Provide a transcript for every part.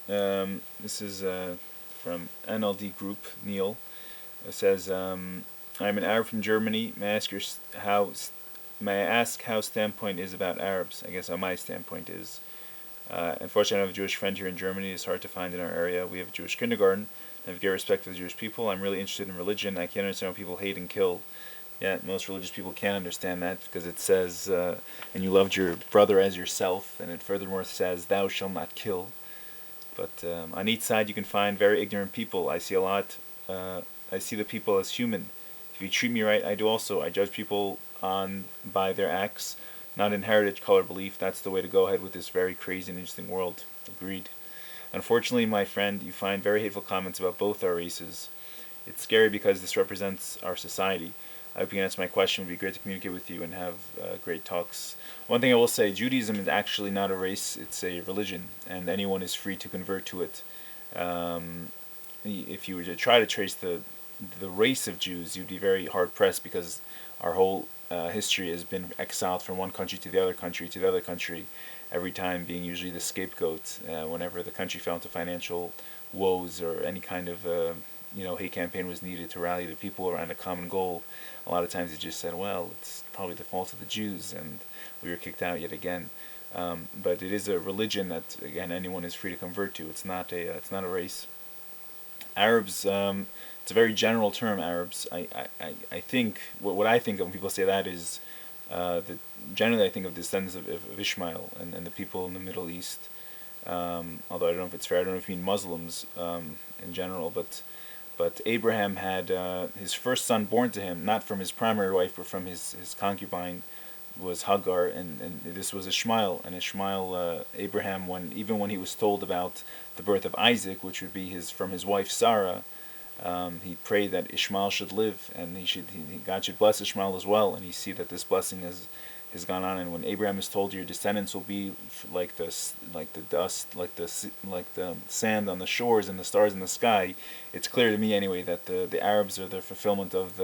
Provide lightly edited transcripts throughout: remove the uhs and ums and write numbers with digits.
This is from NLD Group, Neil. It says, I'm an Arab from Germany. May I ask how standpoint is about Arabs? I guess how my standpoint is. Unfortunately, I have a Jewish friend here in Germany. It's hard to find in our area. We have a Jewish kindergarten. I have great respect for the Jewish people. I'm really interested in religion. I can't understand why people hate and kill. Yeah, most religious people can't understand that because it says, and you loved your brother as yourself, and it furthermore says, thou shalt not kill. But on each side, you can find very ignorant people. I see a lot. I see the people as human. If you treat me right, I do also. I judge people on by their acts, not in heritage, color, belief. That's the way to go ahead with this very crazy and interesting world. Agreed. Unfortunately, my friend, you find very hateful comments about both our races. It's scary because this represents our society. I hope you can answer my question. It would be great to communicate with you and have great talks. One thing I will say, Judaism is actually not a race, it's a religion, and anyone is free to convert to it. Um, if you were to try to trace the race of Jews, you'd be very hard pressed because our whole history has been exiled from one country to the other country to the other country, every time being usually the scapegoat whenever the country fell into financial woes or any kind of hate campaign was needed to rally the people around a common goal. A lot of times it just said, well, it's probably the fault of the Jews, and we were kicked out yet again. But it is a religion that again anyone is free to convert to. It's not a race. Arabs, it's a very general term. Arabs. I think what I think of when people say that is that generally I think of descendants of Ishmael and the people in the Middle East. Although I don't know if it's fair. I don't know if you mean Muslims in general, but Abraham had his first son born to him, not from his primary wife, but from his concubine, was Hagar, and this was Ishmael. And Ishmael, Abraham, when he was told about the birth of Isaac, which would be from his wife Sarah, he prayed that Ishmael should live, and God should bless Ishmael as well. And you see that this blessing has gone on. And when Abraham is told your descendants will be like the dust, like the sand on the shores and the stars in the sky, it's clear to me anyway that the Arabs are the fulfillment of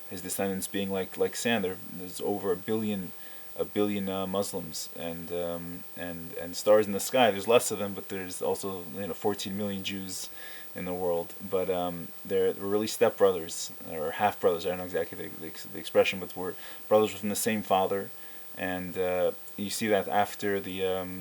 his descendants being like sand. There's over a billion Muslims, and stars in the sky. There's less of them, but there's also 14 million Jews in the world. But they're really stepbrothers or half brothers. I don't know exactly the expression, but we're brothers from the same father, and you see that after the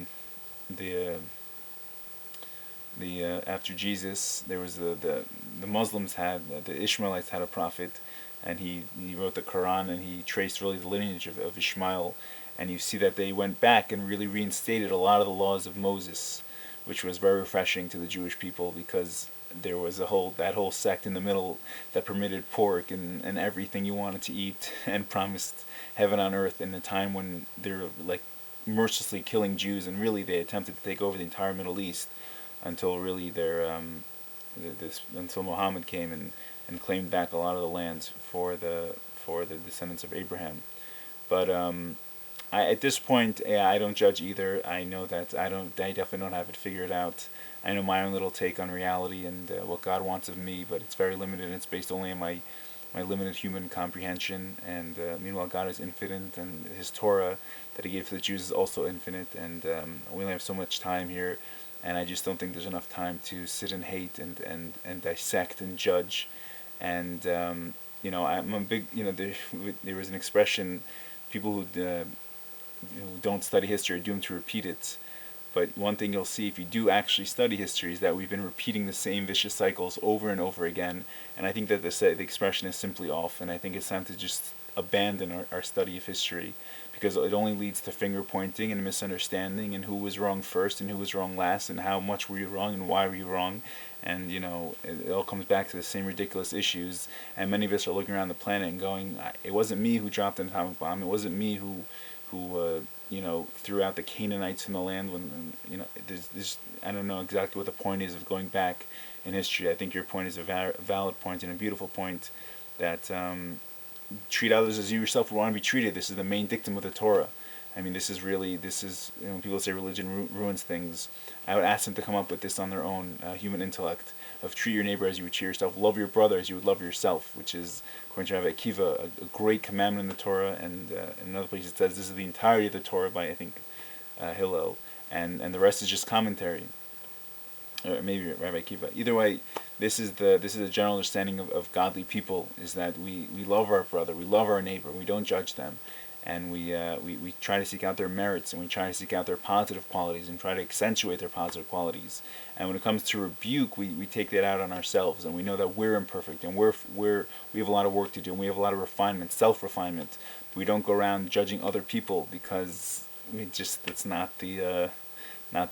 after Jesus, there was the Muslims had the Ishmaelites had a prophet, and he wrote the Quran, and he traced really the lineage of Ishmael, and you see that they went back and really reinstated a lot of the laws of Moses, which was very refreshing to the Jewish people because there was that whole sect in the middle that permitted pork and everything you wanted to eat and promised heaven on earth in a time when they were like mercilessly killing Jews, and really they attempted to take over the entire Middle East until really until Muhammad came and claimed back a lot of the lands for the descendants of Abraham. But at this point, yeah, I don't judge either. I know that I definitely don't have it figured out. I know my own little take on reality and what God wants of me, but it's very limited. And it's based only on my limited human comprehension. And meanwhile, God is infinite, and His Torah that He gave to the Jews is also infinite. And we only have so much time here, and I just don't think there's enough time to sit and hate and dissect and judge. And I'm a big there was an expression, people who don't study history are doomed to repeat it. But one thing you'll see if you do actually study history is that we've been repeating the same vicious cycles over and over again. And I think that the expression is simply off. And I think it's time to just abandon our study of history, because it only leads to finger pointing and misunderstanding and who was wrong first and who was wrong last and how much were you wrong and why were you wrong. And it all comes back to the same ridiculous issues. And many of us are looking around the planet and going, it wasn't me who dropped an atomic bomb. It wasn't me who threw out the Canaanites from the land. When there's I don't know exactly what the point is of going back in history. I think your point is a valid point and a beautiful point, that treat others as you yourself would want to be treated. This is the main dictum of the Torah. I mean, this is when people say religion ruins things, I would ask them to come up with this on their own human intellect, of treat your neighbor as you would treat yourself, love your brother as you would love yourself, which is, according to Rabbi Akiva, a great commandment in the Torah. And in another place it says this is the entirety of the Torah by, I think, Hillel, and the rest is just commentary. or maybe Rabbi Kiva. Either way, this is the general understanding of godly people, is that we love our brother, we love our neighbor, we don't judge them, and we try to seek out their merits, and we try to seek out their positive qualities and try to accentuate their positive qualities. And when it comes to rebuke, we take that out on ourselves, and we know that we're imperfect, and we have a lot of work to do, and we have a lot of refinement, self-refinement. We don't go around judging other people, because it's not the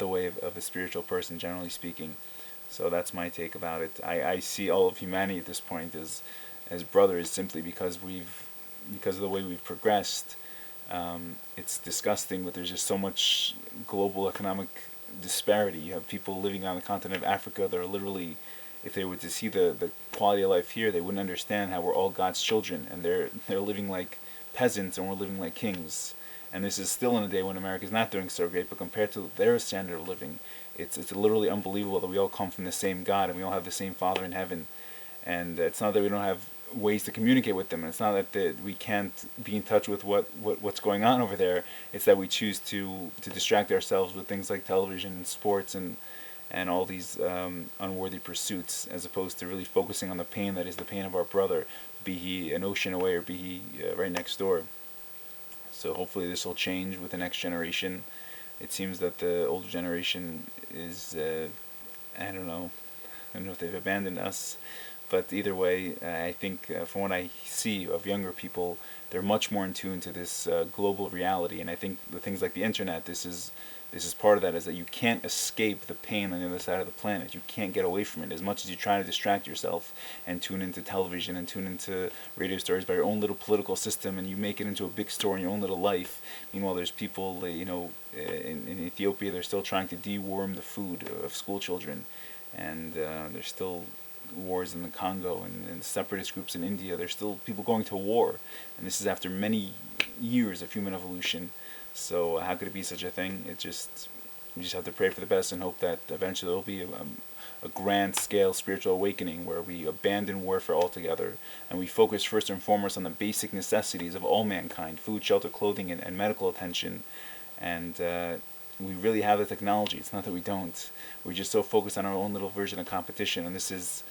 way of a spiritual person, generally speaking. So that's my take about it. I see all of humanity at this point as brothers, simply because of the way we've progressed. It's disgusting, but there's just so much global economic disparity. You have people living on the continent of Africa that are literally, if they were to see the quality of life here, they wouldn't understand how we're all God's children, and they're living like peasants and we're living like kings. And this is still in a day when America is not doing so great, but compared to their standard of living, it's literally unbelievable that we all come from the same God and we all have the same Father in heaven. And it's not that we don't have ways to communicate with them, and it's not that we can't be in touch with what's going on over there. It's that we choose to distract ourselves with things like television and sports and all these unworthy pursuits, as opposed to really focusing on the pain that is the pain of our brother, be he an ocean away or be he right next door. So hopefully this will change with the next generation. It seems that the older generation is, I don't know if they've abandoned us, but either way, I think from what I see of younger people, they're much more in tune to this global reality. And I think the things like the internet, this is part of that, is that you can't escape the pain on the other side of the planet. You can't get away from it. As much as you try to distract yourself and tune into television and tune into radio stories by your own little political system, and you make it into a big story in your own little life. Meanwhile, there's people, in Ethiopia, they're still trying to deworm the food of school children, and there's still wars in the Congo, and separatist groups in India. There's still people going to war, and this is after many years of human evolution. So how could it be such a thing? We just have to pray for the best and hope that eventually there will be a grand scale spiritual awakening where we abandon warfare altogether and we focus first and foremost on the basic necessities of all mankind: food, shelter, clothing, and medical attention. And we really have the technology. It's not that we don't. We're just so focused on our own little version of competition. And this is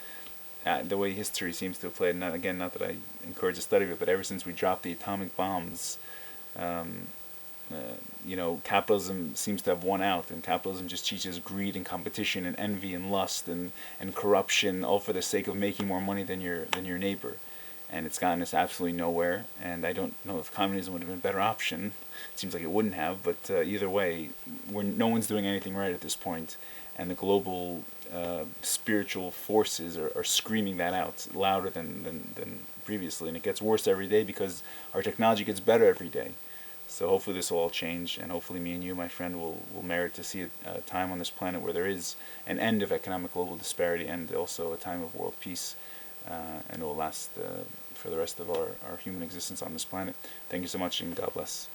the way history seems to have played. Not that I encourage the study of it, but ever since we dropped the atomic bombs, capitalism seems to have won out, and capitalism just teaches greed and competition and envy and lust and corruption, all for the sake of making more money than your neighbor. And it's gotten us absolutely nowhere. And I don't know if communism would have been a better option. It seems like it wouldn't have, but either way, no one's doing anything right at this point, and the global spiritual forces are screaming that out louder than previously, and it gets worse every day because our technology gets better every day. So hopefully this will all change, and hopefully me and you, my friend, will merit to see a time on this planet where there is an end of economic global disparity and also a time of world peace, and it will last for the rest of our human existence on this planet. Thank you so much, and God bless.